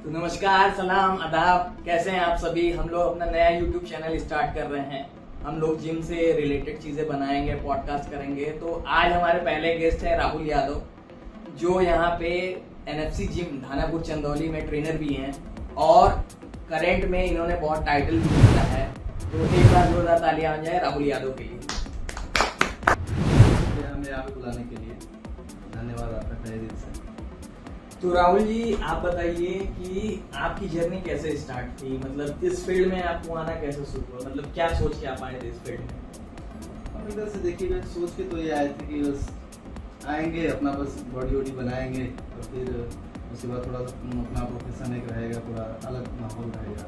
तो नमस्कार, सलाम, आदाब। कैसे हैं आप सभी। हम लोग अपना नया यूट्यूब चैनल स्टार्ट कर रहे हैं। हम लोग जिम से रिलेटेड चीज़ें बनाएंगे, पॉडकास्ट करेंगे। तो आज हमारे पहले गेस्ट हैं राहुल यादव, जो यहाँ पे एनएफसी जिम धानापुर चंदौली में ट्रेनर भी हैं और करेंट में इन्होंने बहुत टाइटल भी जीता है। तो एक बार जोरदार तालियां आ जाए राहुल यादव के लिए। हमें यहाँ पे बुलाने के लिए धन्यवाद आपका तहे दिल से। तो राहुल जी, आप बताइए कि आपकी जर्नी कैसे स्टार्ट थी। मतलब इस फील्ड में आपको आना कैसे शुरू हुआ, मतलब क्या सोच के आप आए थे इस फील्ड में। अब इधर से देखिएगा, सोच के तो ये आए थे कि बस आएंगे, अपना बस बॉडी वॉडी बनाएंगे और फिर उसके बाद थोड़ा सा अपना प्रोफेशन एक रहेगा, पूरा अलग माहौल रहेगा,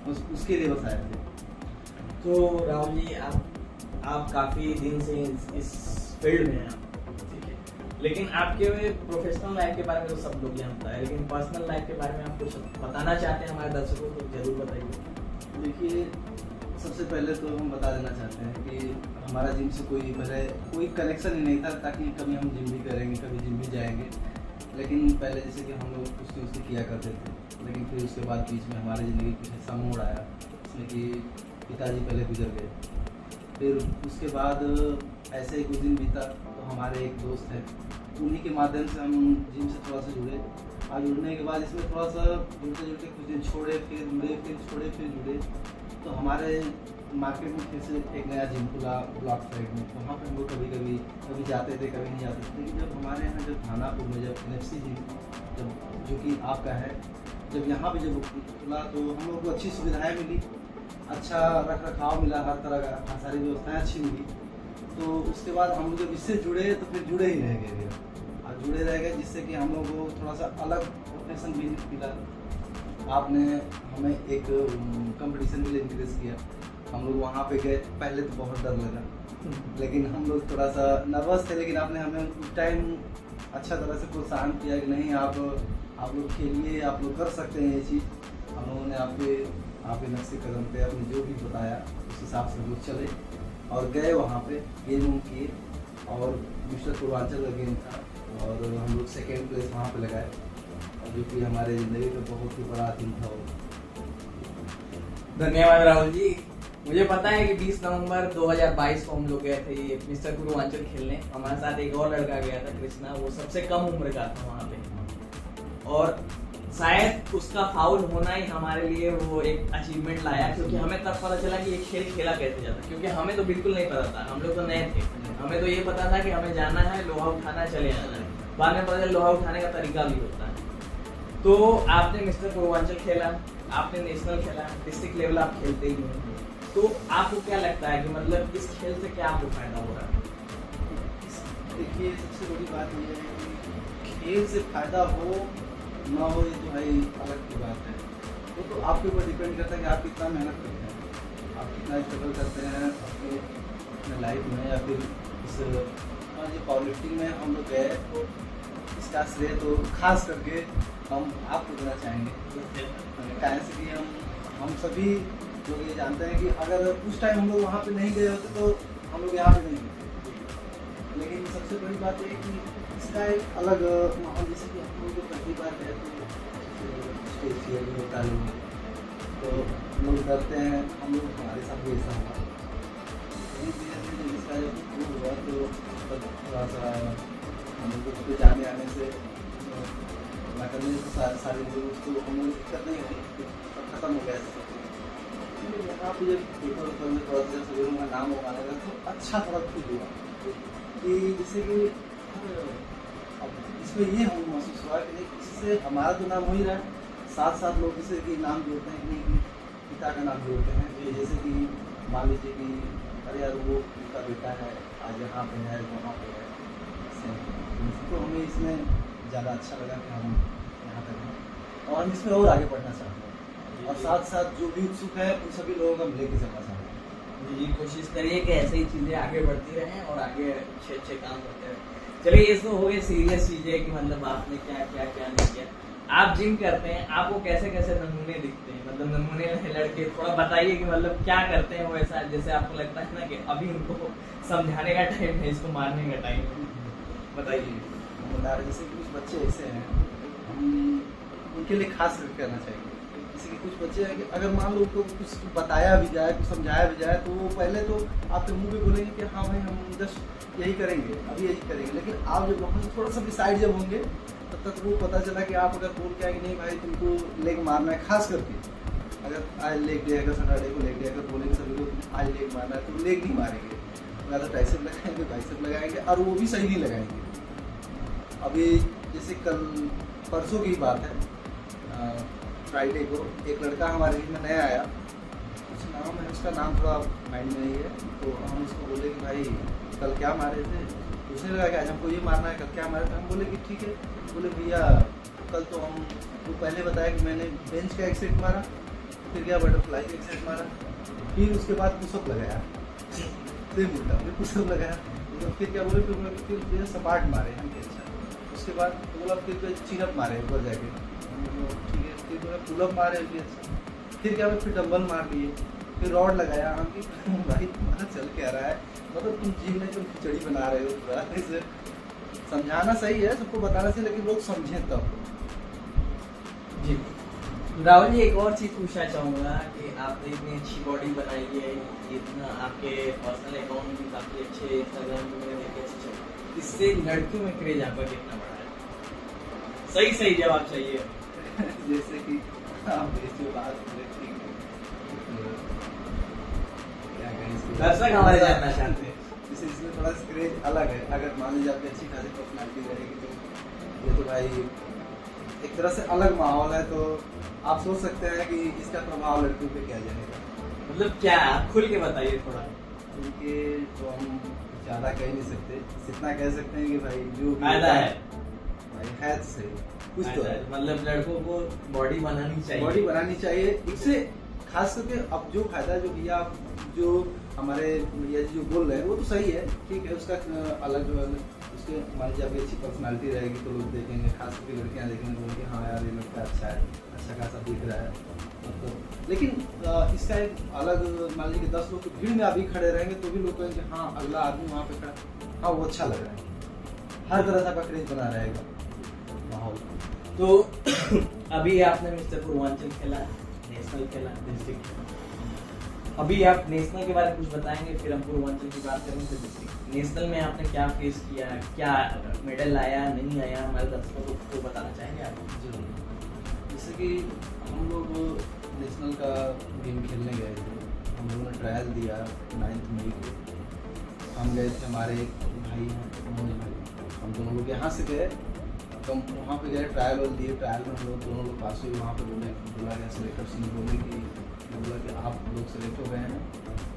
बस उसके लिए बस आए थे। तो राहुल जी, आप काफ़ी दिन से इस फील्ड में हैं, ठीक है, लेकिन आपके प्रोफेशनल लाइफ के बारे में तो सब लोग जानता है, लेकिन पर्सनल लाइफ के बारे में आप कुछ बताना चाहते हैं हमारे दर्शकों को, जरूर बताइए। देखिए, सबसे पहले तो हम बता देना चाहते हैं कि हमारा जिम से कोई कनेक्शन ही नहीं था, ताकि कभी हम जिम भी करेंगे, कभी जिम भी जाएंगे। लेकिन पहले जैसे कि हम लोग कुछ किया करते थे, लेकिन फिर उसके बाद बीच में हमारी ज़िंदगी कुछ ऐसा मोड़ आया जिसमें कि पिताजी पहले गुजर गए। फिर उसके बाद ऐसे ही कुछ दिन बीता तो हमारे एक दोस्त है, उन्हीं के माध्यम से हम जिम से थोड़ा सा जुड़े। और जुड़ने के बाद इसमें थोड़ा सा जुड़ते जुड़ते कुछ दिन छोड़े, फिर जुड़े, फिर छोड़े, फिर जुड़े। तो हमारे मार्केट में फिर से एक नया जिम खुला ब्लॉक साइड में, तो वहाँ पर हम लोग कभी जाते थे, कभी नहीं जाते थे। लेकिन जब हमारे यहाँ जब धानापुर में जब एनएफसी जिम जब जो कि आपका है, जब यहाँ पे जब खुला तो हम लोग को अच्छी सुविधाएँ मिली, अच्छा रख रखाव मिला, हर तरह का सारी व्यवस्थाएँ अच्छी मिली। तो उसके बाद हम लोग जब इससे जुड़े तो फिर जुड़े ही रह गए और जुड़े रह गए, जिससे कि हम लोग को थोड़ा सा अलग प्रोफेशन भी मिला। आपने हमें एक कंपटीशन के लिए इंक्रेज किया, हम लोग वहाँ पे गए। पहले तो बहुत डर लगा, लेकिन हम लोग थोड़ा सा नर्वस थे, लेकिन आपने हमें उस टाइम अच्छा तरह से प्रोत्साहन किया कि नहीं, आप लोग खेलिए, आप लोग कर सकते हैं ये चीज़। हम लोगों ने आपके नक्शे कदम पे आपने जो भी बताया उस हिसाब से हम लोग चले और गए वहाँ पे, गेम किए और मिस्टर पूर्वांचल का गेम था और हम लोग सेकेंड प्लेस वहाँ पे लगाए, और जो कि हमारे ज़िंदगी का बहुत ही बड़ा दिन था वो। धन्यवाद राहुल जी। मुझे पता है कि 20 नवंबर 2022 को हम लोग गए थे ये मिस्टर पूर्वांचल खेलने। हमारे साथ एक और लड़का गया था, कृष्णा, वो सबसे कम उम्र का था वहाँ पे, और शायद उसका फाउल होना ही हमारे लिए वो एक अचीवमेंट लाया, क्योंकि हमें तब पता चला कि ये खेल खेला कैसे जाता, क्योंकि हमें तो बिल्कुल नहीं पता था, हम लोग तो नए थे। हमें तो ये पता था कि हमें जाना है, लोहा उठाना, चले आना है। बाद में पता चला लोहा उठाने का तरीका भी होता है। तो आपने मिस्टर पूर्वांचल खेला, आपने नेशनल खेला, डिस्ट्रिक्ट लेवल आप खेलते ही हैं। तो आपको क्या लगता है कि मतलब इस खेल से क्या आपको फायदा हो रहा है। देखिए, सबसे बड़ी बात यह है कि खेल से फायदा हो ना हो, ये तो भाई अलग की बात है। वो तो आपके ऊपर डिपेंड करता है कि आप कितना मेहनत करते हैं, आप कितना स्ट्रगल करते हैं अपने लाइफ में, या फिर इस पावर लिफ्टिंग में हम लोग गए तो इसका श्रेय तो खास करके हम आपको देना चाहेंगे। कारण से कि हम सभी लोग ये जानते हैं कि अगर उस टाइम हम लोग वहाँ पे नहीं गए होते तो हम लोग यहाँ पे नहीं होते। लेकिन सबसे बड़ी बात यह है कि इसका एक अलग माहौल, जैसे कि हम लोग पहली बार गए तो स्टेज फियर भी होता है, तो लोग डरते हैं, हम लोग हमारे साथ भी ऐसा हुआ। जब इसका जब प्रूव हुआ तो थोड़ा सा हम लोग उस पर जाने आने से ना करने से सारे लोग उसको हम लोग दिक्कत नहीं हुई, खत्म हो गया। यहाँ पे जब पेपर ऊपर में थोड़ा सा सभी लोगों का नाम होगा तो अच्छा थोड़ा फील हुआ कि जैसे कि अब इसमें ये हम महसूस हुआ कि इससे हमारा तो नाम हो ही रहा है, साथ साथ लोग जैसे कि नाम जोड़ते हैं कि पिता का नाम जोड़ते हैं। जैसे कि मान लीजिए कि अरे यार वो उनका बेटा है, आज यहाँ पे है, वहाँ पे है, तो हमें इसमें ज़्यादा अच्छा लगा कि हम यहाँ तक हैं और हम इसमें और आगे बढ़ना चाहते हैं, और साथ साथ जो भी उत्सुक है उन सभी लोगों को हम लेके चलना चाहते हैं। जी, कोशिश करिए कि ऐसे ही चीज़ें आगे बढ़ती रहें और आगे अच्छे अच्छे काम करते रहें। चलिए, ये तो हो गए सीरियस चीज़ें कि मतलब आपने क्या क्या क्या नहीं किया। आप जिम करते हैं, आपको कैसे कैसे नमूने दिखते हैं, मतलब नमूने लड़के, थोड़ा बताइए कि मतलब क्या करते हैं वो ऐसा, जैसे आपको लगता है ना कि अभी उनको समझाने का टाइम है, इसको मारने का टाइम है, बताइए। जैसे कि कुछ बच्चे ऐसे हैं, हम उनके लिए खास करके करना चाहिए। जैसे कि कुछ बच्चे हैं कि अगर मान लो उनको कुछ बताया भी जाए, कुछ समझाया भी जाए, तो वो पहले तो आपके मुंह पे बोलेंगे कि हाँ भाई हम जस्ट यही करेंगे, अभी यही करेंगे। लेकिन आप जब वहाँ थोड़ा सा डिसाइड जब होंगे, तब तक वो पता चला कि आप अगर बोल के आए कि नहीं भाई तुमको लेग मारना है, खास करके अगर आज लेग डे, अगर सैटरडे को लेग डे, अगर बोलेंगे सभी लोग आज लेग मारना है, तो लेग नहीं मारेंगे, या तो ट्राइसेप लगाएंगे, बाइसेप लगाएंगे, और वो भी सही नहीं लगाएंगे। अभी जैसे कल परसों की बात है, फ्राइडे को एक लड़का हमारे जिम में नया आया, कुछ नाम है उसका, नाम थोड़ा माइंड में नहीं है, तो हम उसको बोले कि भाई कल क्या मारे थे, उसने लगा कि आज हमको ये मारना है, कल क्या मारे थे। हम बोले कि ठीक है। बोले भैया कल तो हम वो पहले बताया कि मैंने बेंच का एक सेट मारा, फिर क्या बटरफ्लाई का एक सेट मारा, फिर उसके बाद पुशअप लगाया, सेम उल्टा, फिर पुशअप लगाया, फिर क्या बोले, फिर सपाट मारे हम, अच्छा। उसके बाद बोला फिर चिनअप मारे ऊपर जाके, ठीक है। फिर बोला पुलअप मारे, फिर क्या फिर डंबल मार लिए, फिर रॉड लगाया। हम कि भाई तुम्हारा चल क्या रहा है, मतलब तुम जिम में तुम खिचड़ी बना रहे हो पूरा। इसे समझाना सही है, सबको बताना चाहिए, लेकिन लोग समझें तब। जी राहुल जी, एक और चीज पूछना चाहूँगा कि आपने इतनी अच्छी बॉडी बनाई है, इतना आपके पर्सनल अकाउंट भी काफ़ी अच्छे, इंस्टाग्राम पे मैंने देखे अच्छे चल, इससे लड़कियों में क्रेज आपका कितना बढ़ा है? सही सही जवाब चाहिए। जैसे कि आप जो बात बोले, ठीक है, क्या कहें इसको, दर्शक हमारे जानना चाहते हैं। जैसे इसमें थोड़ा क्रेज अलग है। अगर मान लीजिए आपकी अच्छी खासी पर्सनैलिटी रहेगी, तो ये तो भाई एक तरह से अलग माहौल है, तो आप सोच सकते हैं कि इसका प्रभाव लड़कियों पे क्या जाएगा। मतलब क्या, आप खुल के बताइए थोड़ा। क्योंकि तो हम ज़्यादा कह नहीं सकते, इतना कह सकते हैं कि भाई जो फायदा है, भाई है तो सही, कुछ तो है। मतलब लड़कों को बॉडी बनानी चाहिए, बॉडी बनानी चाहिए। इससे खास करके अब जो फायदा जो भैया जो हमारे भैया जी जो बोल रहे हैं वो तो सही है, ठीक है। उसका अलग जो है उसके मान लीजिए आपकी अच्छी पर्सनालिटी रहेगी तो लोग देखेंगे, खास करके लड़कियां देखेंगे, बोलेंगे हाँ यार ये लड़का अच्छा है, अच्छा खासा दिख रहा है मतलब। लेकिन इसका एक अलग मान लीजिए कि 10 लोग भीड़ में अभी खड़े रहेंगे तो भी लोग कहेंगे हाँ अगला आदमी वहाँ पे खड़ा, हाँ वो अच्छा लग रहा है। हर तरह से आपका क्रेज बना रहेगा माहौल। तो अभी आपने मिस्टर पूर्वांचल खेला, नेशनल खेला, डिस्ट्रिक्ट खेला, अभी आप नेशनल के बारे में कुछ बताएंगे, फिर हम पूर्वांचल की बात करेंगे, फिर डिस्ट्रिक्ट। नेशनल में आपने क्या फेस किया, क्या मेडल आया नहीं आया, हमारे दर्शकों को बताना चाहेंगे आप? जरूर। जैसे कि हम लोग नेशनल का गेम खेलने गए थे, हम लोगों ने ट्रायल दिया 9 मई को। हम गए थे, हमारे एक भाई हैं मनोज भाई, हम दोनों लोग यहाँ से गए, तो हम वहाँ पे गए, ट्रायल और दिए। ट्रायल में हम लोग दोनों लोग पास हुए। वहाँ पे बोला गया सेलेक्टर्स ने बोला कि आप लोग सेलेक्ट हो गए हैं,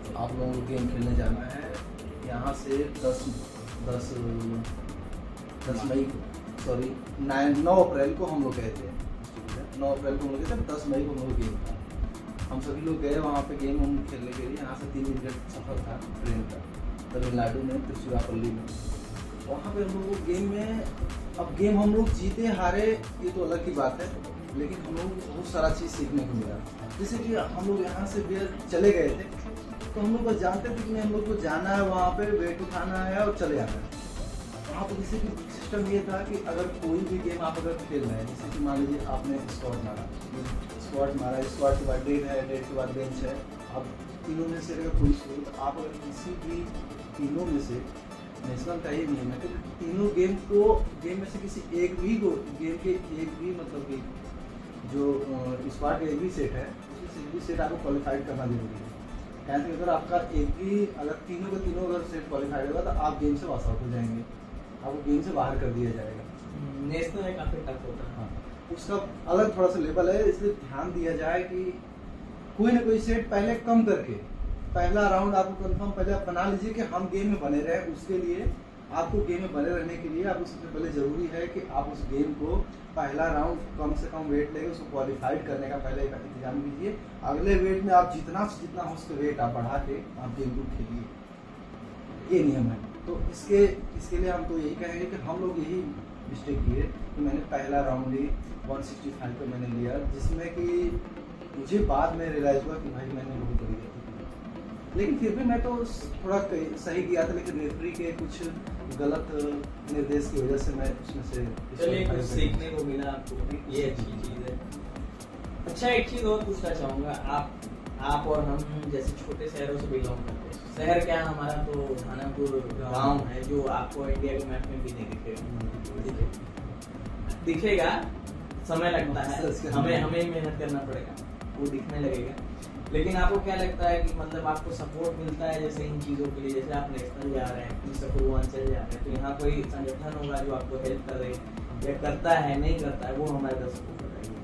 तो आप लोगों को गेम खेलने जाना है यहाँ से 10 मई को, सॉरी 9 अप्रैल को हम लोग गए थे, 9 अप्रैल को हम लोग गए थे, 10 मई को हम लोग गेम था। हम सभी लोग गए वहाँ पे गेम हम खेलने के लिए। यहाँ से 3 दिन का सफ़र था ट्रेन का, तमिलनाडु में, त्रिचुरापल्ली में। वहाँ पे हम लोग को गेम में, अब गेम हम लोग जीते हारे ये तो अलग की बात है, लेकिन हम लोग को बहुत सारा चीज़ सीखने को मिला। जैसे कि हम लोग यहाँ से चले गए थे, तो हम लोग बस जानते थे कि हम लोग को जाना है वहाँ पे, वेट उठाना है और चले आना है। वहाँ पर जैसे कि सिस्टम ये था कि अगर कोई भी गेम आप अगर खेल रहे हैं, जैसे कि मान लीजिए आपने स्क्वाट मारा, स्क्वाट के बाद डेड है, डेड के बाद बेंच है, अब तीनों में से अगर कोई सो, तो आप अगर किसी भी तीनों में से, नेशनल का ये नियम है कि तीनों गेम में से किसी एक भी को, गेम के एक भी मतलब कि जो स्क्वाड का एक भी सेट है, उसी एक भी सेट आपको क्वालिफाइड करना जरूरी है। यानी अगर आपका एक भी, अगर तीनों के तीनों अगर सेट क्वालिफाइड होगा तो आप गेम से पास आउट हो जाएंगे, आपको गेम से बाहर कर दिया जाएगा। नेशनल में काफी टफ होता है। हाँ, उसका अलग थोड़ा सा लेवल है, इसलिए ध्यान दिया जाए कि कोई ना कोई सेट पहले कम करके पहला राउंड आपको कंफर्म पहले आप बना लीजिए कि हम गेम में बने रहे। उसके लिए आपको गेम में बने रहने के लिए आपको सबसे पहले जरूरी है कि आप उस गेम को पहला राउंड कम से कम वेट लेके उसको क्वालिफाइड करने का पहले इंतजाम कीजिए। अगले वेट में आप जितना से जितना हो सके वेट आप बढ़ा के आप गेम को खेलिए, ये नियम है। तो इसके लिए हम तो यही कहेंगे कि हम लोग यही मिस्टेक किए कि मैंने पहला राउंड ही 165 का मैंने लिया, जिसमें कि मुझे बाद में रियलाइज हुआ कि भाई मैंने बहुत बड़ी गलती की। लेकिन फिर भी मैं तो थोड़ा सही किया था, लेकिन रेफरी के कुछ गलत निर्देश की वजह से मैं उसमें से चलिए कुछ सीखने को मिला आपको, ये अच्छी चीज़ है। अच्छा, एक चीज और पूछना चाहूंगा, आप और हम जैसे छोटे शहरों से बिलोंग करते हैं। शहर क्या, हमारा तो थानापुर गांव है, जो आपको इंडिया के मैप में भी नहीं दिखेगा, समय लगता है, हमें मेहनत करना पड़ेगा, वो दिखने लगेगा। लेकिन आपको क्या लगता है कि मतलब आपको सपोर्ट मिलता है जैसे इन चीज़ों के लिए, जैसे आप नेशनल जा रहे हैं, मिस्टर पूर्वांचल जा रहे हैं, तो यहाँ कोई संगठन होगा जो आपको हेल्प करे या करता है, नहीं करता है, वो हमारे दर्शकों को बताइए।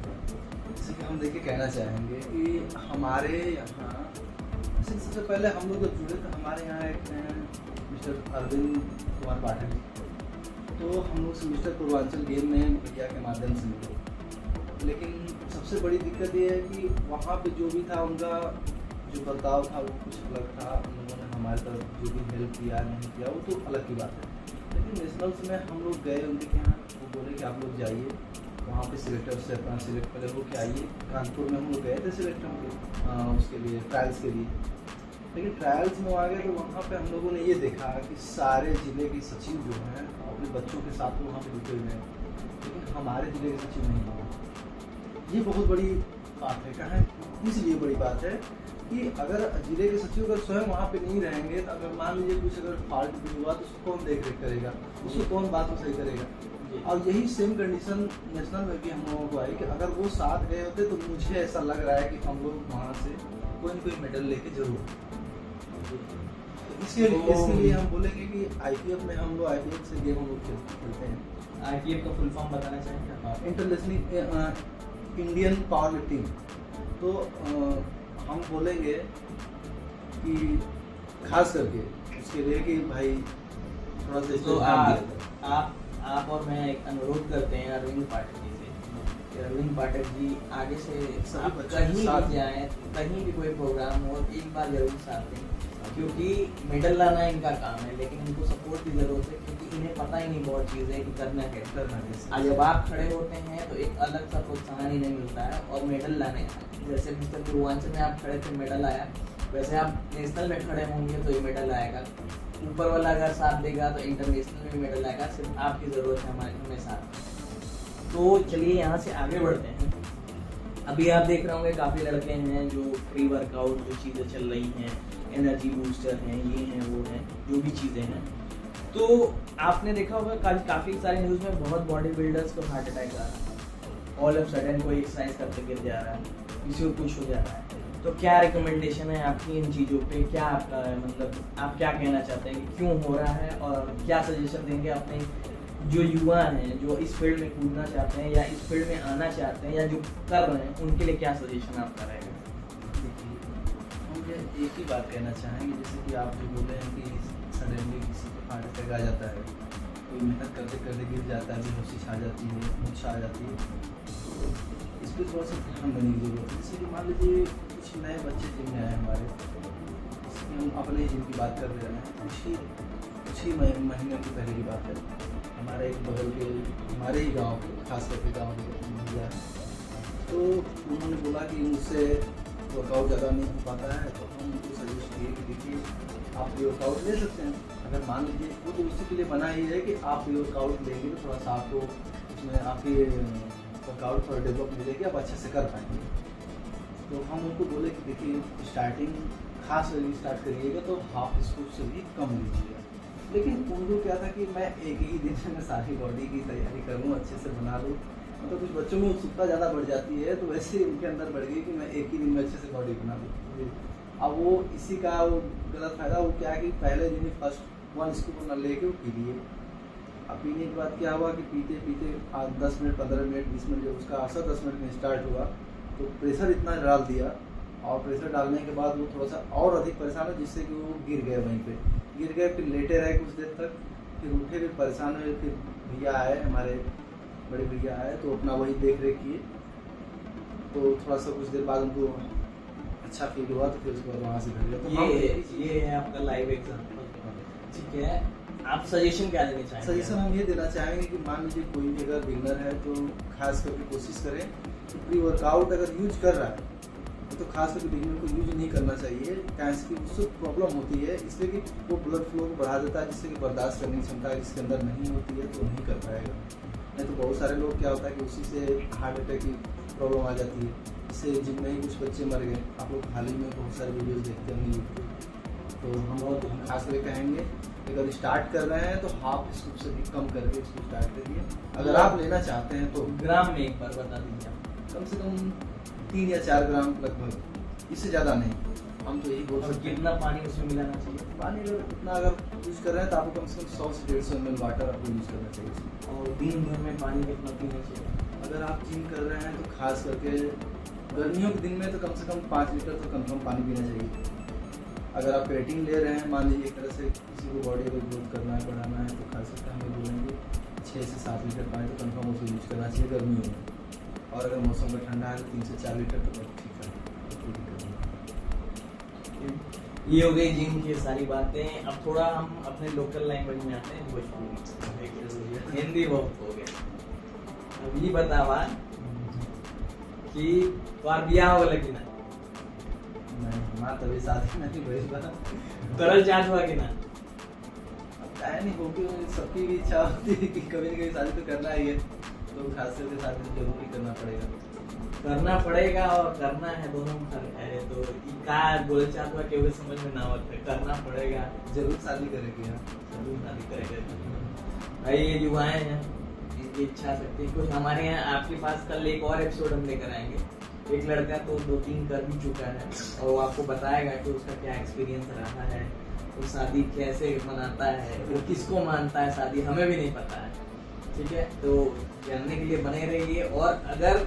जैसे कि हम देखिए कहना चाहेंगे कि हमारे यहाँ सबसे पहले हम लोग जब जुड़े तो हमारे यहाँ एक मिस्टर अरविंद कुमार पाठक जी, तो हम लोग से मिस्टर पूर्वांचल गेम में भैया के माध्यम से मिले। लेकिन सबसे बड़ी दिक्कत ये है कि वहाँ पे जो भी था उनका जो बर्ताव था वो कुछ अलग था। उन लोगों ने हमारे तरफ जो भी हेल्प किया नहीं किया वो तो अलग की बात है। लेकिन नेशनल्स में हम लोग गए उनके यहाँ, वो बोले कि आप लोग जाइए वहाँ पे सिलेक्टर से अपना सिलेक्ट पहले होके आइए। कानपुर में हम लोग गए थे सिलेक्टर के उसके लिए ट्रायल्स के लिए। लेकिन ट्रायल्स में आ गए तो वहाँ पे हम लोगों ने ये देखा कि सारे ज़िले के सचिव जो हैं अपने बच्चों के साथ तो वहाँ पे जुटे हुए हैं, लेकिन हमारे ज़िले के सचिव नहीं हैं। ये बहुत बड़ी बात है। कहाँ इसलिए बड़ी बात है कि अगर जिले के सचिव अगर स्वयं वहाँ पे नहीं रहेंगे तो अगर मान लीजिए कुछ अगर फॉल्ट भी हुआ तो उसको कौन देख रेख करेगा, उसको कौन बात को सही करेगा। और यही सेम कंडीशन नेशनल में भी हम लोगों को आई कि अगर वो साथ गए होते तो मुझे ऐसा लग रहा है कि हम लोग वहाँ से कोई न कोई मेडल लेके जरूर। इसके लिए हम बोलेंगे कि IPF में हम लोग IPF से गेम हम लोग खेलते हैं। IPF का फुल फॉर्म बताना चाहेंगे? International Indian power lifting. तो हम बोलेंगे कि खास करके उसके लिए कि भाई थोड़ा सा तो आप और मैं एक अनुरोध करते हैं अरविंद पाठक जी से। अरविंद पाठक जी आगे से आप कहीं भी जाएं, कहीं भी कोई प्रोग्राम हो, एक बार जरूर साथ दें, क्योंकि मेडल लाना इनका काम है, लेकिन इनको सपोर्ट की जरूरत है, क्योंकि इन्हें पता ही नहीं बहुत चीज़ है कि करना है। आज जब आप खड़े होते हैं तो एक अलग सा प्रोत्साहन इन्हें मिलता है। और मेडल लाने जैसे मिस्टर पूर्वांचल में आप खड़े थे, मेडल आया, वैसे आप नेशनल में खड़े होंगे तो ये मेडल आएगा। ऊपर वाला अगर साथ देगा तो इंटरनेशनल में मेडल आएगा। सिर्फ आपकी ज़रूरत है हमें साथ। तो चलिए यहाँ से आगे बढ़ते हैं। अभी आप देख रहे होंगे काफ़ी लड़के हैं जो प्री वर्कआउट जो चीज़ें चल रही हैं, एनर्जी बूस्टर हैं, ये हैं वो हैं, जो भी चीज़ें हैं। तो आपने देखा होगा काफ़ी सारे न्यूज़ में बहुत बॉडी बिल्डर्स को हार्ट अटैक आ रहा है, ऑल ऑफ सडन कोई एक्सरसाइज करते गिर जा रहा है, किसी को कुछ हो जा रहा है। तो क्या रिकमेंडेशन है आपकी इन चीज़ों पे? क्या आपका मतलब आप क्या कहना चाहते हैं कि क्यों हो रहा है, और क्या सजेशन देंगे अपने जो युवा हैं जो इस फील्ड में कूदना चाहते हैं या इस फील्ड में आना चाहते हैं या जो कर रहे हैं, उनके लिए क्या सजेशन आपका रहेगा? देखिए, हम एक ही बात कहना चाहेंगे, जैसे कि आप जो बोले हैं कि सडनली किसी को हार्ट अटैक आ जाता है, कोई मेहनत करते करते गिर जाता है, बेहोशी छा जाती है, मूर्छा आ जाती है, तो इस पर थोड़ा सा ध्यान देने की जरूरत है। जैसे कि मान लीजिए कुछ नए बच्चे जिम में आए हमारे, जैसे कि हम अपने जिम की बात कर रहे हैं, कुछ ही महीने की पहले की बात है। हमारे एक बगल के हमारे ही गांव के, खास करके गांव के भैया, तो उन्होंने बोला कि मुझसे वर्कआउट ज़्यादा नहीं हो पाता है, तो हम उनको सजेस्ट किए कि देखिए आप वर्कआउट ले सकते हैं। अगर मान लीजिए वो तो उसी के लिए बना ही है कि आप वर्कआउट लेंगे तो थोड़ा सा आपको उसमें आपकी वर्कआउट थोड़ा डेवलप मिलेगी, आप अच्छे से कर पाएंगे। तो हम उनको बोले कि देखिए स्टार्टिंग खास स्टार्ट करिएगा तो हाफ स्कूप से भी कम लीजिएगा। लेकिन उनको क्या था कि मैं एक ही दिन में सारी बॉडी की तैयारी करूँ, अच्छे से बना लूँ। मतलब कुछ बच्चों में उत्सुकता ज़्यादा बढ़ जाती है, तो वैसे ही उनके अंदर बढ़ गई कि मैं एक ही दिन में अच्छे से बॉडी बना लूँ। अब वो इसी का वो गलत फायदा वो क्या कि पहले दिन फर्स्ट 1 स्कूप न लेके वो पी लिए। अब पीने के बाद क्या हुआ कि पीते पीते 10 मिनट 15 मिनट 20 मिनट जब उसका असर 10 मिनट में स्टार्ट हुआ तो प्रेशर इतना डाल दिया, और प्रेशर डालने के बाद वो थोड़ा सा और अधिक परेशान हो, जिससे कि वो गिर गए, वहीं पे गिर गए। फिर लेटे रहे कुछ देर तक, फिर उठे, फिर परेशान हुए। फिर भैया आए, हमारे बड़े भैया आए, तो अपना वही देख रेख किए। तो थोड़ा सा कुछ देर बाद उनको अच्छा फील हुआ, तो फिर उसके बाद वहाँ से घर गए। तो ये है आपका लाइव एग्जाम्पल, ठीक है। आप सजेशन क्या देना चाहेंगे? सजेशन हम ये देना चाहेंगे कि मान लीजिए कोई भी अगर बिगनर है तो खास करके कोशिश करें कि प्री वर्कआउट अगर यूज कर रहा है तो खास करके बिगनर को यूज नहीं करना चाहिए, कैंसर की उससे प्रॉब्लम होती है, इसलिए कि वो ब्लड फ्लो को बढ़ा देता है, जिससे कि बर्दाश्त करने की क्षमता जिसके अंदर नहीं होती है तो नहीं कर पाएगा। नहीं तो बहुत सारे लोग क्या होता है कि उसी से हार्ट अटैक की प्रॉब्लम आ जाती है। जैसे जिम में ही कुछ बच्चे मर गए, आप लोग हाल ही में बहुत सारे वीडियोस देखते होंगे यूट्यूब, तो हम खास करके कहेंगे कि अगर स्टार्ट कर रहे हैं तो हाफ स्कूप से भी कम करके इसको स्टार्ट करिए। अगर आप लेना चाहते हैं तो ग्राम में एक बार बता दीजिए आप। कम से कम 3 या 4 ग्राम लगभग, इससे ज़्यादा नहीं। हम तो यही बोल और सकते हैं। कितना पानी उसमें मिलाना चाहिए? पानी अगर इतना अगर यूज़ कर रहे हैं तो आपको कम से कम 100 से 150 ml वाटर आपको यूज़ करना चाहिए इसमें। और दिन भर में पानी कितना पीना चाहिए? अगर आप जिम कर रहे हैं तो खास करके गर्मियों के दिन में तो कम से कम 5 लीटर तो कंफर्म पानी पीना चाहिए। अगर आप क्रिएटिन ले रहे हैं, मान लीजिए एक तरह से किसी को बॉडी अगर ग्रोथ करना है, बढ़ाना है, तो खास करके हम ये बोलेंगे 6 से 7 लीटर पानी तो कंफर्म उसको यूज़ करना चाहिए गर्मियों में। और अगर मौसम का ठंडा है तो 3 से 4 लीटर तो बहुत ठीक है, कोई दिक्कत नहीं। ये हो गई जिम की सारी बातें। अब थोड़ा हम अपने लोकल लैंग्वेज में आते हैं, भोजपुरी। हिंदी बहुत हो गया। अब ये बतावा कि तुम्हार बियाह हो लगी ना? नहीं, हमारा तभी शादी नहीं भइल बा। करल चाहत हुआ कि ना? अब काहे नहीं, क्योंकि सबकी भी इच्छा होती है कि कभी न कभी शादी तो करना ही है, तो खास करके शादी तो जरूर ही करना पड़ेगा। करना पड़ेगा और करना है, दोनों में फर्क है। तो ये का बोले चाहत हुआ केवल समझ में ना आवत है। करना पड़ेगा, जरूर शादी करेंगे हम। जरूर शादी करेंगे। भाई ये युवाएं हैं, इनकी इच्छा शक्ति कुछ हमारे यहाँ। आपके पास कल एक और एपिसोड हम लेकर आएंगे। एक लड़का तो 2-3 कर भी चुका है और वो आपको बताएगा कि उसका क्या एक्सपीरियंस रहा है, वो शादी कैसे मनाता है, वो किसको मानता है शादी, हमें भी नहीं पता है। ठीक है, तो जानने के लिए बने रहिए। और अगर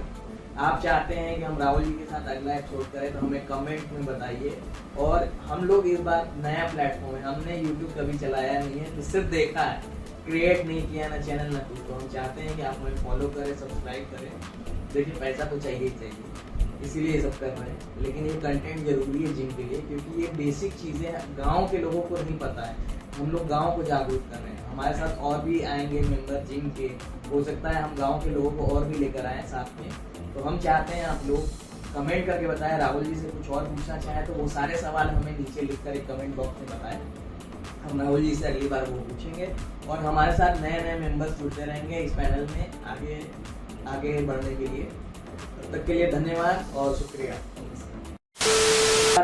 आप चाहते हैं कि हम राहुल जी के साथ अगला एपिसोड करें तो हमें कमेंट में बताइए। और हम लोग इस बार नया प्लेटफॉर्म है, हमने यूट्यूब कभी चलाया नहीं है, तो सिर्फ देखा है, क्रिएट नहीं किया, ना चैनल ना कुछ। तो हम चाहते हैं कि आप हमें फॉलो करें, सब्सक्राइब करें। देखिए पैसा तो चाहिए ही चाहिए, इसीलिए ये सब कर रहे हैं। लेकिन ये कंटेंट जरूरी है जिम के लिए, क्योंकि ये बेसिक चीज़ें गांव के लोगों को नहीं पता है। हम लोग गांव को जागरूक कर रहे हैं। हमारे साथ और भी आएंगे मेंबर जिम के, हो सकता है हम गांव के लोगों को और भी लेकर आए साथ में। तो हम चाहते हैं आप लोग कमेंट करके बताएं, राहुल जी से कुछ और पूछना चाहें तो वो सारे सवाल हमें नीचे लिखकर एक कमेंट बॉक्स में बताएं। हम राहुल जी से अगली बार वो पूछेंगे। और हमारे साथ नए नए मेंबर्स जुड़ते रहेंगे इस पैनल में आगे बढ़ने के लिए। तब तक के लिए धन्यवाद और शुक्रिया।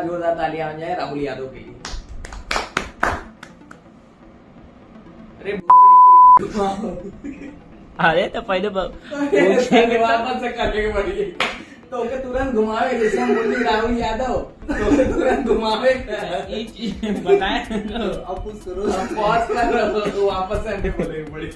जोरदार तालियां हो जाए राहुल यादव के लिए। अरे अरे तो पहले वापस से करने के पड़ी तो के तुरंत घुमावे, जैसे हम बोली राहुल यादव तो तुरंत घुमावे। बताए अब कुछ करो, पॉज कर रहा तो वापस से हमने बोले पड़ी।